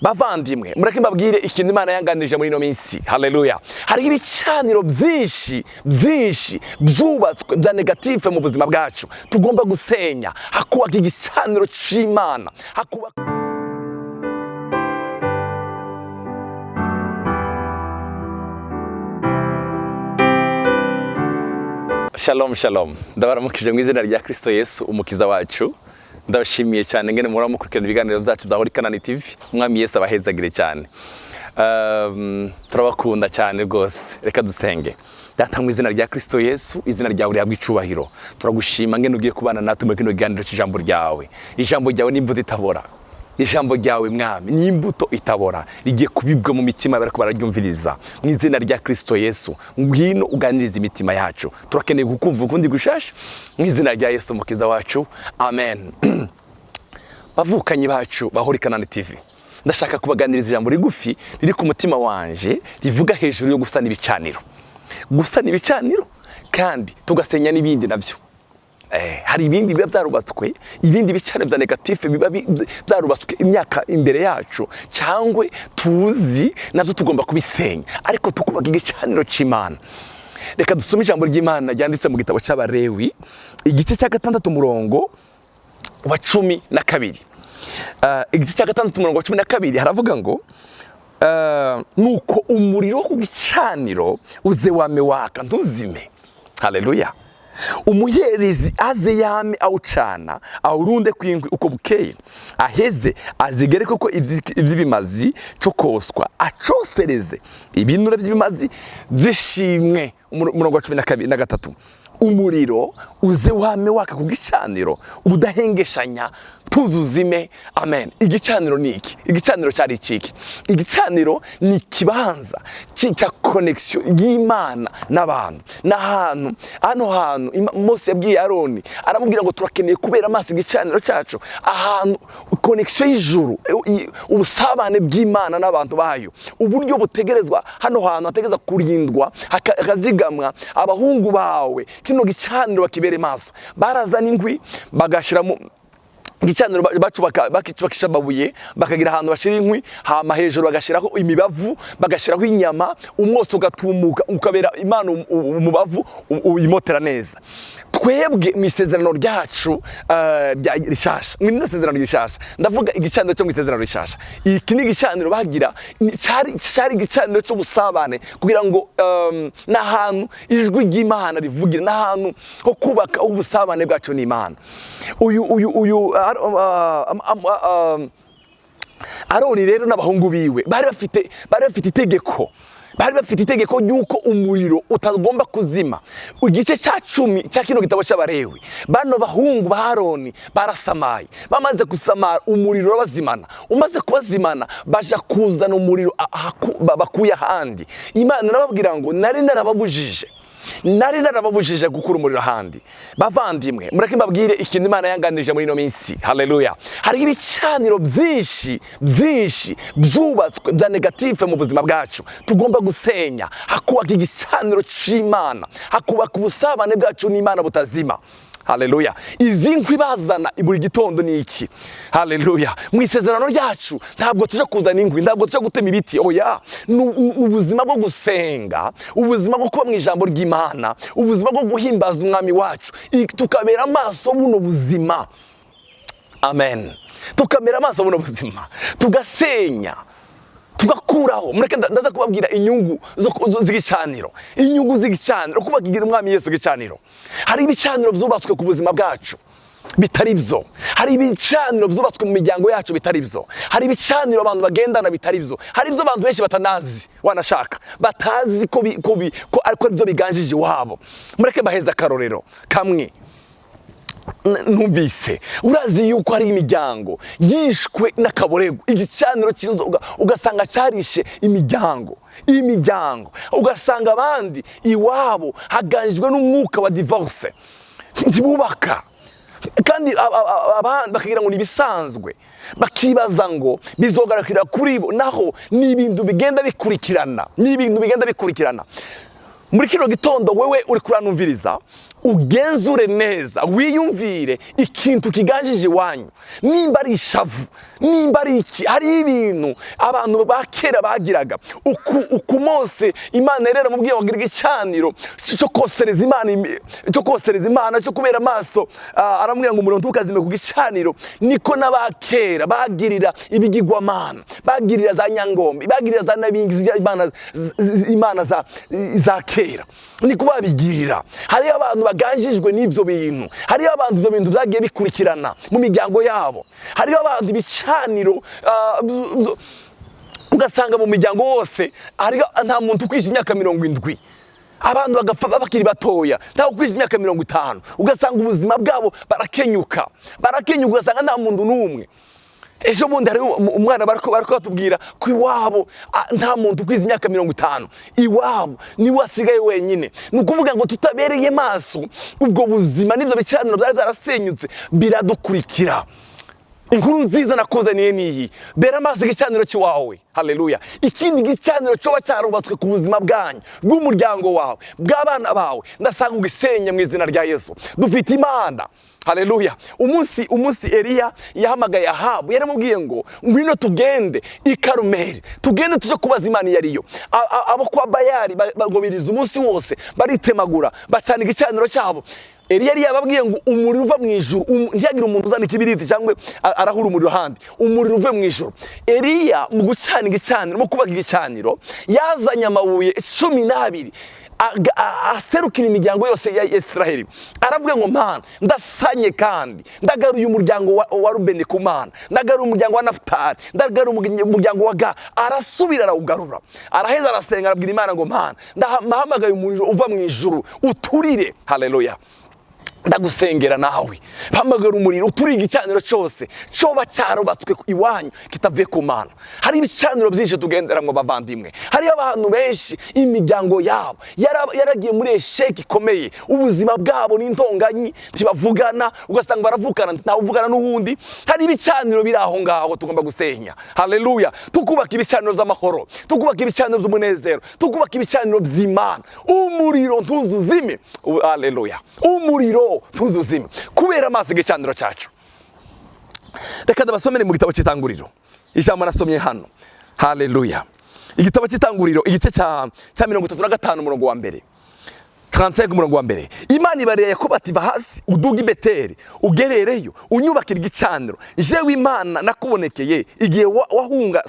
bavandimwe mureke mbabwire ikintu Imana yanganirije muri ino minsi. Haleluya. Hari ibicaniro byinshi byubatswe bya negative mu buzima bwacu tugomba gusenya, hakubaka igicaniro cy'Imana, hakubaka. Shalom shalom, ndabaramukije mu izina rya Kristo Yesu umukiza wacu. Ndabashimiye cyane ngene muri mukurikirana ibiganiro byacu bya CANAAN TV. Umwami Yesu abahezagire cyane. Turabakunda cyane rwose. Reka dusenge. Data mu izina rya Kristo Yesu, izina ryawe rihabwa icubahiro. Turagushima ngene ugiye kubana natwe muri kino kiganiro cy'ijambo ryawe. Ijambo ryawe ni imbuto itabora. Ijambo ryawe mwami ni imbuto itabora, rigiye kubibwa mu mitima barako bararyumviriza mu izina rya Kristo Yesu. Ngwino uganiriza imitima yacu, turakeneye gukumva ukundi gushasha mu izina rya Yesu umukiza wacu, amen. Bavukanyi bacu bahori CANAAN TV, ndashaka kubaganiriza ijambo rigufi riri ku mutima wanje rivuga hejuru yo gusana ibicaniro. Gusana ibicaniro kandi tugasenya n'ibindi navyo. Hari ibindi biba byarubatswe, ibindi bicane bya negative biba byarubatswe imyaka imbere yacu cyangwe tuzi navyo tugomba kubisenya, ariko tukubaka igicaniro cy'Imana. Reka dusome ijambo ry'Imana ryanditse mu gitabo cy'Abarewi igice cya 6 umurongo wa 12. Igice cya 6 umurongo wa 12 haravuga ngo nuko umuriro ku gicaniro uze wame waka ntuzime. Haleluya. Umuherezi aze yame awucana awurunde kw'inkwi uko bukeye, aheze azigereke ko iby'ibimazi cyo koswa, acosereze ibinure by'ibimazi byishimwe. Umurongo wa 12 umuriro uze wame waka ku gicaniro udahengeshanya tuzuzime. Amen. Igicaniro ni iki? Igicaniro cyari iki? Igicaniro ni kibanza cya connection y'Imana n'abantu. N'ahantu hantu Mose yabwiye Aroni aramubwira ngo turakeneye kubera amaso igicaniro cyacu ahantu connection y'ijuru, ubusabane bw'Imana n'abantu bayo, uburyo butegerezwa hano hantu hategeza kurindwa hakazigamwa abahungu bawe. Kino gicaniro bakibere maso, barazana inkwi bagashira mu gicaniro bakisha babuye, bakagira ahantu bashira inkwi, hama hejuru bagashiraho imibavu, bagashiraho inyama, umwotso ugatumuka ukabera Imana umubavu uyimotera neza. Twebwe mu isezerano ryacu rishasha, mu isezerano rishasha, ndavuga igicaniro cyo mu isezerano rishasha, iki ni igicaniro bagira cyari igicaniro cyo busabane, kugira ngo n'ahantu ijwi ry'Imana rivugira, n'ahantu ho kubaka ubusabane bwacu n'Imana. Uyu Aroni rero n'abahungu biwe bari bafite itegeko, bari bafite itegeko yuko umuriro utagomba kuzima. Igice cya 10 cya kino gitabo cy'Abarewi, bano bahungu ba Aroni barasamaye, bamaze gusamara umuriro bazimana. Umaze kubazimana baja kuzana umuriro bakuye ahandi. Imana nababwira ngo nari narababujije gukura umuriro ahandi. Bavandimwe mureke mbabwire ikintu Imana yanganirije muri ino minsi. Haleluya. Hari ibicaniro byinshi byubatswe bya negative mu buzima bwacu tugomba gusenya, hakubaka igicaniro cy'Imana, hakubaka ubusabane bwacu n'Imana butazima. Haleluya. Izi nkwi bazana buri gitondo ni iki? Haleluya. Mu isezerano ryacu ntabwo tuje kuzana inkwi, ntabwo tuje gutema ibiti. Oya, ubuzima bwo gusenga, ubuzima bwo kuba mu ijambo ry'Imana, ubuzima bwo guhimbaza umwami wacu, tukabera amaso buno buzima. Amen. Tukamera amaso buno buzima, tugasenya, tugakuraho. Mureke ndaza kubabwira inyungu z'igicaniro, inyungu z'igicaniro, kubakigira umwami Yesu gicaniro. Hari ibicaniro byubatswe ku buzima bwacu bitari byo, hari ibicaniro byubatswe mu miryango yacu bitari byo, hari ibicaniro abantu bagendana bitari byo, hari ibyo abantu benshi batanazi, wanashaka batazi ko ariko byo biganjije wabo. Mureke baheza akarorero kamwe numvise. Urazi yuko hari imiryango yishwe n'akaborego, igicaniro cy'inzoga ugasanga cyarishe imiryango, ugasanga abandi iwabo haganjwe n'umwuka wa divorce, ntibubaka kandi abandi bakagira ngo nibisanzwe, bakibaza ngo bizogarukira kuri bo, naho ni ibintu bigenda bikurikirana. Muri kino gitondo wewe uri kuranumviriza, ugenzure neza, wiyumvire ikintu kiganjije iwanyu, nimba ari ishavu, nimba ari iki. Hari ibintu abantu ba kera bagiraga, uku Mose Imana rero mubwiye wagira igicaniro cyo kosereza Imana, cyo kubera amaso, aramubwira ngo umuriro ntukazime ku gicaniro. Niko n'abakera bagirira ibigirwamana, bagirira za nyangombe, bagirira za nabingi, imana za kera, niko babigirira. Hari abantu baganjijwe n'ivyo bintu, hari abantu ivyo bintu byagiye bikurikirana mu miryango yabo, hari abantu ibicaniro, ugasanga mu miryango wose nta muntu ukwisha imyaka 70, abantu bagapfa bakiri batoya, nta ukwisha imyaka 50, ugasanga ubuzima bwabo barakenyuka, ugasanga nta muntu n'umwe. Ejo bundi hari umwana bariko batubwira ko iwabo nta muntu ukwiza imyaka 50, iwabo ni wasigaye wenyine. Nukuvuga ngo tutabereye maso, ubwo buzima n'ibyo bicaniro byari byarasenyutse biradukurikira. Inkuru nziza nakuzaniye niyi, bera amaso igicaniro cy'iwawe. Haleluya. Ikindi gicaniro cyo cyarubatswe ku buzima bwanyu, bw'umuryango wawe, bw'abana bawe, ndasanga ugisenya mu izina rya Yesu. Dufite Imana. Haleluya. Umunsi Eliya yahamagaye Ahabu, yaramubwiye ngo ngwino tugende i Karumeli, tugende tuje kubaza Imana yariyo. Abo kwa Bayali bagobiriza umunsi wose, baritemagura, bacana igicaniro cyabo. Eliya yari yababwiye ngo umuriro uva mu ijuru, ntiyagira umuntu uzana ikibiriti cyangwa arahura umuriro handi, umuriro uve mu ijuru. Eliya mu gucana igicaniro, mu kubaka igicaniro, yazanye amabuye 12 aserukira imiryango yose ya Israeli. Aravuga ngo Mana, ndasanye kandi ndagaruye umuryango wa Rubeni ku Mana, ndagaruye umuryango wa Naftali, ndagaruye umuryango wa Gad. Arasubira arawugarura, araheza arasenga, arabwira Imana ngo Mana, ndahamagaye umuriro uva mu ijuru uturire. Haleluya. Ndagusengera nawe, hamagara umuriro uturiye igicaniro cyose cyoba cyarubatswe iwanyu kitavuye ku Mana. Hari ibicaniro byinshi tugenderamwe bavandimwe, hari abantu benshi imiryango yabo yaragiye muri esheki ikomeye, ubuzima bwabo n'intonganyi, ntibavugana, ugasanga baravukana ntawuvugana n'uwundi. Hari ibicaniro biri aho ngaho tugomba gusenya. Haleluya. Tukubaka ibicaniro by'amahoro, tukubaka ibicaniro by'umunezero, tukubaka ibicaniro by'Imana. Umuriro ntuzuzime. Haleluya. Umuriro tuzuzime kubera amaso igicaniro cyacu. Reka ndabasomere mu gitabo cy'Itanguriro, ijambo nasomye hano. Haleluya. Igitabo cy'Itanguriro igice cya 35 umurongo wa mbere, 35 umurongo wa mbere. Imana ibarira Yakobo ati, va hasi uduga i Beteli, ugerereyo unyubakira igicaniro, jewe Imana nakubonekeye igihe wahunga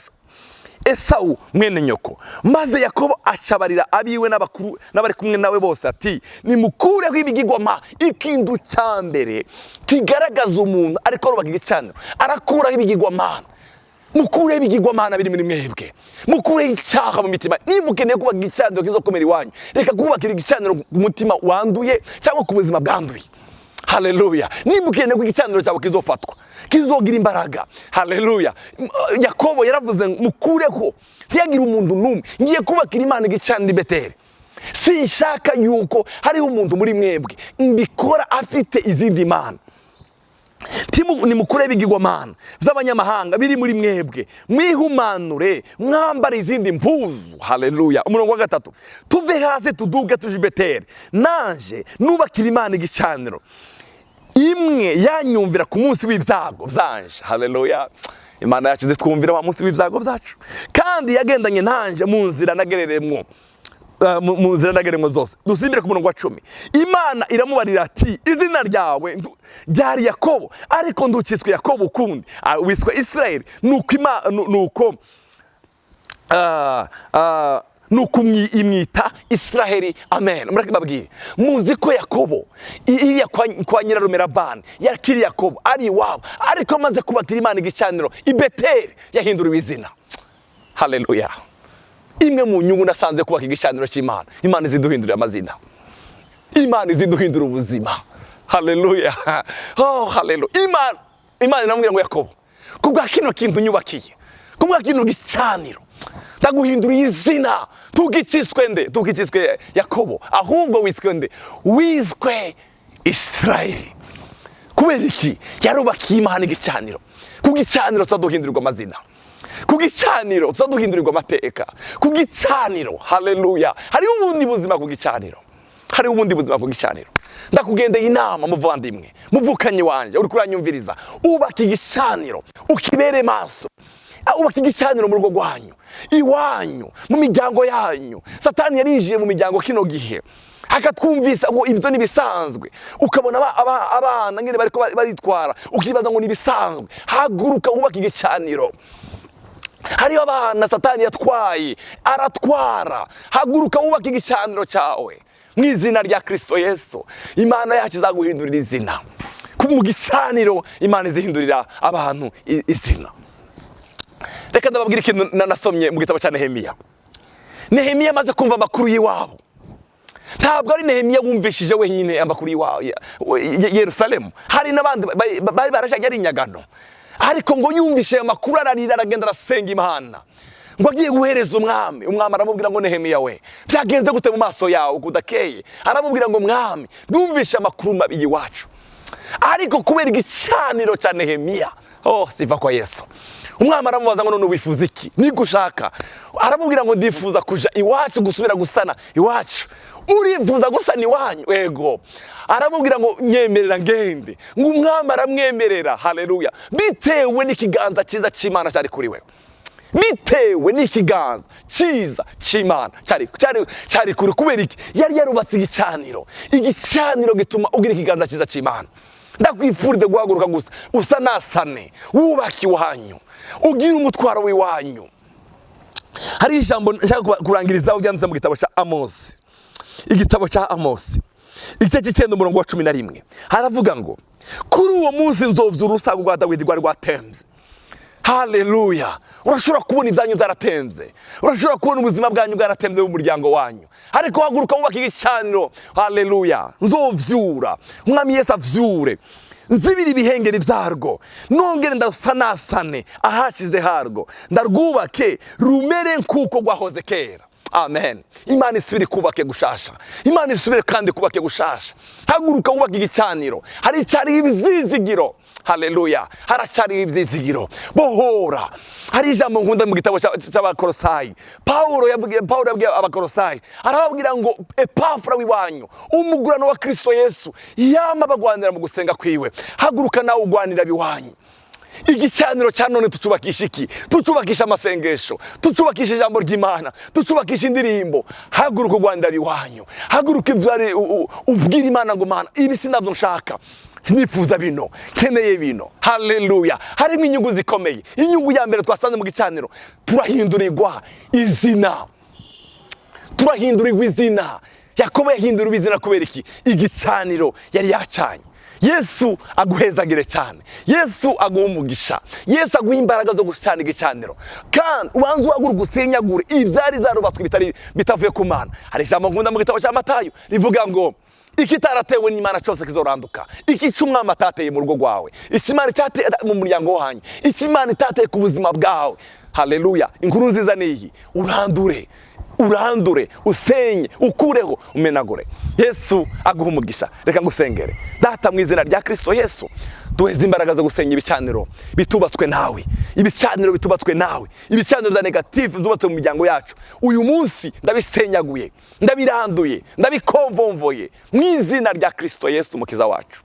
Esau mwene nyoko. Maze Yakobo acabarira abiwe n'abakuru n'abari kumwe nawe bose ati, nimukureho ibigirwamana. Ikintu cya mbere kigaragaza umuntu ariko arubaka igicaniro, arakuraho ibigirwamana. Mukureho ibigirwamana biri muri mwebwe, mukureho icyaha mu mitima. Niba ukeneye kubaka igicaniro kizokomera iwanyu, reka kubakira igicaniro ku mutima wanduye cyangwa ku buzima bwanduye. Haleluya. Niba ukeneye ko igicaniro cyawe kizofatwa, kizogira imbaraga. Haleluya. Yakobo yaravuze mukureho, ntiyagira umuntu n'umwe. Ngiye kubakira Imana igicaniro i Beteli. Sinshaka yuko hariho umuntu muri mwebwe mbikora afite izindi mana. Nimukure ibigirwamana by'abanyamahanga biri muri mwebwe, mwihumanure, mwambare izindi mpuzu. Haleluya. Umurongo wa 3, tuve hasi tuduge tuje i Beteli, nanje nubakira Imana igicaniro imwe yanyumvira ku munsi w'ibyago byanje. Haleluya. Imana yacu zitwumvira wa munsi w'ibyago byacu, kandi yagendanye nanje mu nzira nagereremwo, mu nzira nagereremwo zose. Dusimbire ku murongo wa 10. Imana iramubarira ati, izina ryawe ryari Yakobo, ariko ndukitswe Yakobo ukundi wiswe Israeli. Nuko imwita Israeli. Amen. Mureke babwire, muzi ko Yakobo iriya kwa Nyirarumerabani yakiri Yakobo ari iwabo, ariko amaze kubakira Imana igicaniro i Beteli yahinduriwe izina. Haleluya. Imwe mu nyungu nasanze kubaka igicaniro cy'Imana, Imana iziduhindurira amazina, Imana iziduhindura ubuzima. Haleluya. Oh, haleluya. Imana inamubwira ngo Yakobo, kubwa kino kintu nyubakiye, kubwa kino gicaniro, ndaguhindura izina. Tugikitswe nde? Tugikitswe Yakobo, ahubwo wiswe nde? Wiswe Israeli. Kubera iki? Yarubakiye Imana igicaniro. Ku gicaniro tuzaduhindurirwa amazina, ku gicaniro tuzaduhindurirwa amateka, ku gicaniro. Haleluya. Hari ubundi buzima ku gicaniro, hari ubundi buzima ku gicaniro. ndakugendeye inama muvandimwe, muvukanye wanje uri kuranyumviriza, ubaka igicaniro ukibere maso, ubaka igicaniro mu rugo rwanyu, iwanyu, mu miryango yanyu. Satani yarinjiye mu miryango kino gihe akatwumvisa ngo ibyo ni bisanzwe, ukabona abana ngene bariko baritwara ukibaza ngo ni bisanzwe. Haguruka ubaka igicaniro. Hariyo abana Satani yatwaye aratwara, haguruka ubaka igicaniro cyawe mu izina rya Kristo Yesu. Imana yacu izaguhindurira izina, mu gicaniro Imana izihindurira abantu izina. Reka ndababwira ikintu nasomye mu gitabo cya Nehemiya. Nehemiya amaze kumva amakuru y'iwabo, ntabwo ari Nehemiya wumvishije wenyine amakuru y'iwabo Yerusalemu, hari n'abandi bari barashaka ari inyagano, ariko ngo yumvishe amakuru ararira, aragenda arasenga Imana ngo agiye guhereza umwami. Umwami aramubwira ngo Nehemiya we, byagenze gute mu maso yawe kudakeye? Aramubwira ngo mwami, ndumvishe amakuru mabi y'iwacu, ariko kubera igicaniro cya Nehemiya, siva kwa Yesu. Umwami aramubaza ngo none wifuza iki? Nigushaka. Aramubwira ngo ndifuza kuja iwacu gusubira gusana iwacu. Urifuza gusana iwanyu? Ego. Aramubwira ngo nyemerera ngende. Ngo umwami aramwemerera. Haleluya. Bitewe n'ikiganza cyiza cy'Imana cyari kuri we, bitewe n'ikiganza cyiza cy'Imana cyari kuri. Kubera iki? Yari yarubatse igicaniro. Igicaniro gituma ugira ikiganza cyiza cy'Imana. Ndakwifurije guhaguruka gusa usanasane, wubake iwanyu, ugira umutwaro w'iwanyu. Hari ijambo nshaka kurangirizaho ryanditse mu gitabo cya Amosi. Igitabo cya Amosi igice cy'Icyenda umurongo wa 11 haravuga ngo kuri uwo munsi nzovyura urusago rwa Dawidi rwari rwatemze. Haleluya. Urashobora kubona ibyanyu byaratemze, urashobora kubona ubuzima bwanyu bwaratemze mu muryango wanyu, ariko haguruka wubaka igicaniro. Haleluya. Nzovyura, umwami Yesu avyure, nzibira ibihengeri byarwo, nongere ndasanasane ahashize harwo, ndarwubake rumere nkuko rwahoze kera. Amen. Imana isubire kubake gushasha, Imana isubire kandi kubake gushasha. Haguruka wubaka igicaniro. Hari icyari ibizizigiro. Haleluya. Haracari ibyizigiro. Bohora. Hari ijambo nkunda mu gitabo cy'Abakolosayi. Paulo yabwiye Abakolosayi, arababwira ngo Epafra w'iwanyu, umugurano wa Kristo Yesu, yama bagwanira mu gusenga kwiwe. Haguruka nawe ugwanira biwanyu. Igicaniro cya none tucubakisha iki? Tucubakisha amasengesho, tucubakisha ijambo ry'Imana, tucubakisha indirimbo. Haguruka ugwanira biwanyu. Haguruka ubwira Imana ngo Mana, ibi sinabyo nshaka, nifuza bino, keneye bino. Haleluya. Harimo inyungu zikomeye. Inyungu ya mbere twasanze mu gicaniro, turahindurirwa izina. Turahindurirwa izina. Yakobo yahinduriwe izina kubera iki? Igicaniro yari yacanye. Yesu aguhezagire cyane, Yesu aguha umugisha, Yesu aguha imbaraga zo gucana igicaniro, kandi ubanza uhaguruka usenyagure ibyari zarubatswe bitavuye ku Mana. Hari ijambo nkunda mu gitabo cya Matayo rivuga ngo ikitaratewe n'Imana cyose kizoranduka. Iki umwami atateye mu rugo rwawe, iki Imana itateye mu muryango wanyu, iki Imana itateye ku buzima bwawe. Haleluya. Inkuru nziza ni iyi: urandure, usenye, ukureho, umenagure. Yesu aguha umugisha. Reka ngusengere. Data, mu izina rya Kristo Yesu, duheze imbaraga zo gusenya ibicaniro bitubatswe nawe, ibicaniro bitubatswe nawe, ibicaniro bya negative zubatswe mu miryango yacu. Uyu munsi ndabisenyaguye, ndabiranduye, ndabikonvomvoye mu izina rya Kristo Yesu umukiza wacu.